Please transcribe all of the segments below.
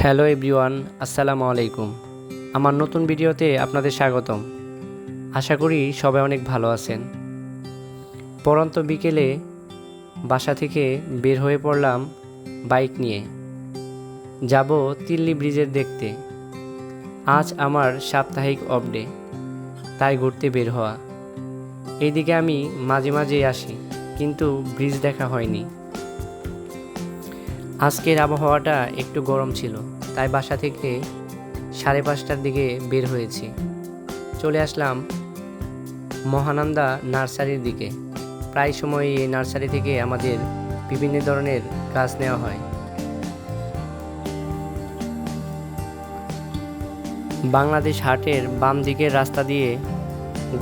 Hello everyone, আসসালামু আলাইকুম। আমার নতুন ভিডিওতে আপনাদের স্বাগতম। আশা করি সবাই অনেক ভালো আছেন। পড়ন্ত বিকেলে বাসা থেকে বের হয়ে পড়লাম বাইক নিয়ে। যাব তিল্লি ব্রিজের দেখতে। আজ আমার সাপ্তাহিক অফ ডে, তাই ঘুরতে বের হওয়া। এইদিকে আমি মাঝে মাঝেই আসি, কিন্তু ব্রিজ দেখা হয়নি। আজকের আবহাওয়াটা একটু গরম ছিল, তাই বাসা থেকে 5:30টার দিকে বের হয়েছি। চলে আসলাম মহানন্দা নার্সারির দিকে। প্রায় সময় এই নার্সারি থেকে আমাদের বিভিন্ন ধরনের গাছ নেওয়া হয়। বাংলাদেশ হাটের বাম দিকের রাস্তা দিয়ে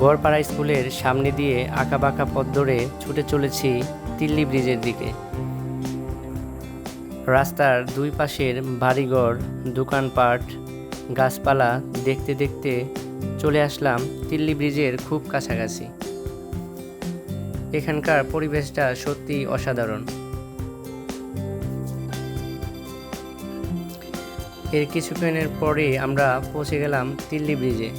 গড়পাড়া স্কুলের সামনে দিয়ে আঁকাবাঁকা পথ ধরে ছুটে চলেছি তিল্লি ব্রিজের দিকে। রাস্তার দুই পাশের বাড়িঘর, দোকানপাট, গাছপালা দেখতে দেখতে চলে আসলাম তিল্লি ব্রিজের খুব কাছাকাছি। এখানকার পরিবেশটা সত্যি অসাধারণ। এর কিছুক্ষণের পরে আমরা পৌঁছে গেলাম তিল্লি ব্রিজে।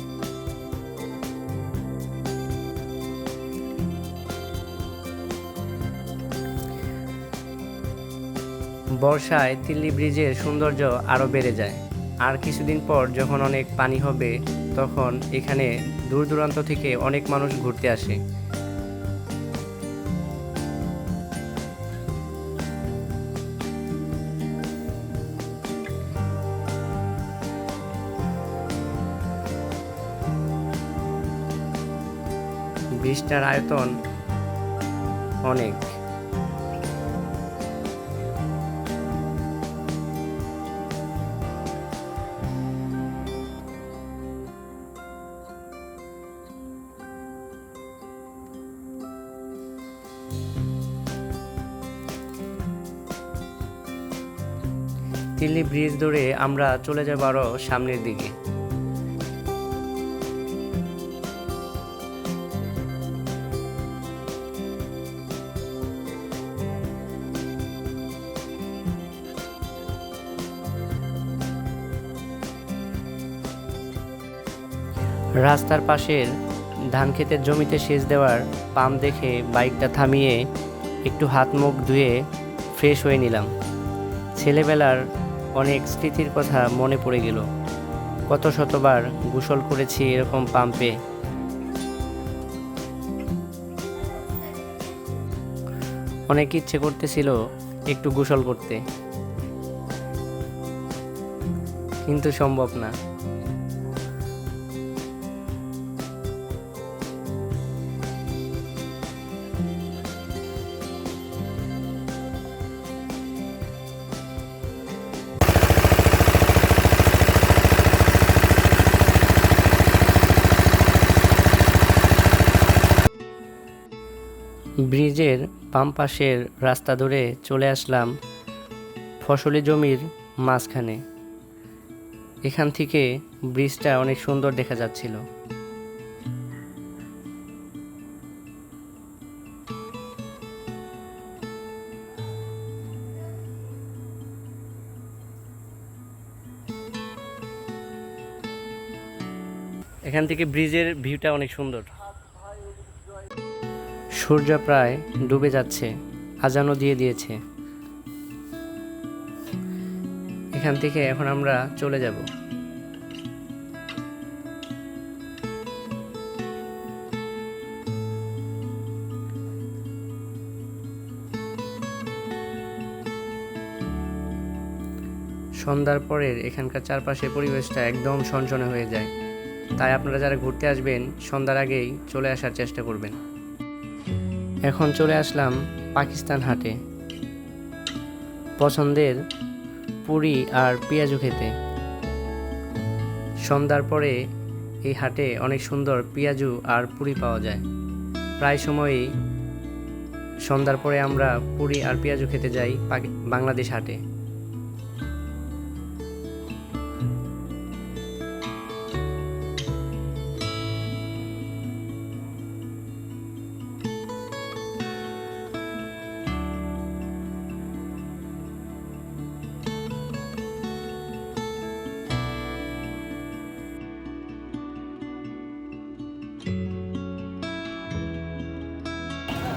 বর্ষায় তিল্লি ব্রিজের সৌন্দর্য আরও বেড়ে যায়। আর কিছুদিন পর যখন অনেক পানি হবে, তখন এখানে দূর দূরান্ত থেকে অনেক মানুষ ঘুরতে আসে। ব্রিজটার আয়তন অনেক। তিল্লি ব্রিজ ধরে আমরা চলে যাব আরও সামনের দিকে। রাস্তার পাশের ধান ক্ষেতের জমিতে সেচ দেওয়ার পাম্প দেখে বাইকটা থামিয়ে একটু হাত মুখ ধুয়ে ফ্রেশ হয়ে নিলাম। ছেলেবেলার অনেক স্মৃতির কথা মনে পড়ে গেল। কত শতবার গোসল করেছি এরকম পাম্পে। অনেক ইচ্ছে করতেছিল একটু গোসল করতে, কিন্তু সম্ভব না। ব্রিজের বাম পাশের রাস্তা ধরে চলে আসলাম ফসলি জমির মাঝখানে। এখান থেকে ব্রিজটা অনেক সুন্দর দেখা যাচ্ছিল। এখান থেকে ব্রিজের ভিউটা অনেক সুন্দর। সূর্য প্রায় ডুবে যাচ্ছে, আজানও দিয়ে দিয়েছে। এখান থেকে এখন আমরা চলে যাব। সন্ধ্যার পরের এখানকার চারপাশের পরিবেশটা একদম সনসনে হয়ে যায়। তাই আপনারা যারা ঘুরতে আসবেন, সন্ধ্যার আগেই চলে আসার চেষ্টা করবেন। এখন চলে আসলাম পাকিস্তান হাটে, পছন্দের পুরি আর পেঁয়াজু খেতে। সন্ধ্যার পরে এই হাটে অনেক সুন্দর পেঁয়াজু আর পুরি পাওয়া যায়। প্রায় সময়ই সন্ধ্যার পরে আমরা পুরি আর পেঁয়াজু খেতে যাই বাংলাদেশ হাটে।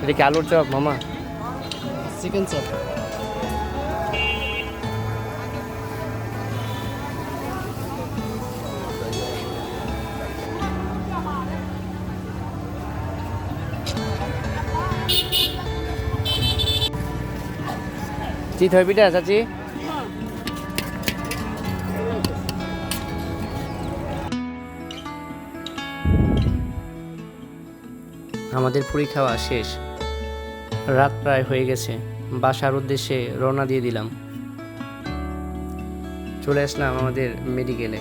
এটা কি আলুর চপ মামা? Chicken chop. চিত হয় পিঠা চাচি? আমাদের পুরি খাওয়া শেষ, রাত প্রায় হয়ে গেছে। বাসার উদ্দেশ্যে রওনা দিয়ে দিলাম। চলে আসলাম আমাদের মেডিকেলে।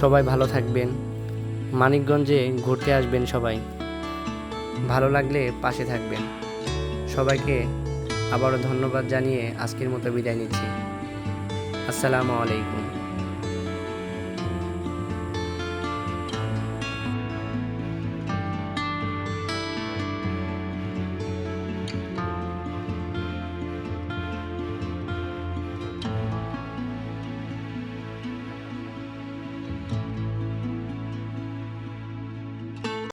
সবাই ভালো থাকবেন, মানিকগঞ্জে ঘুরতে আসবেন সবাই, ভালো লাগলে পাশে থাকবেন। সবাইকে আবারও ধন্যবাদ জানিয়ে আজকের মতো বিদায় নিচ্ছি। আসসালামু আলাইকুম।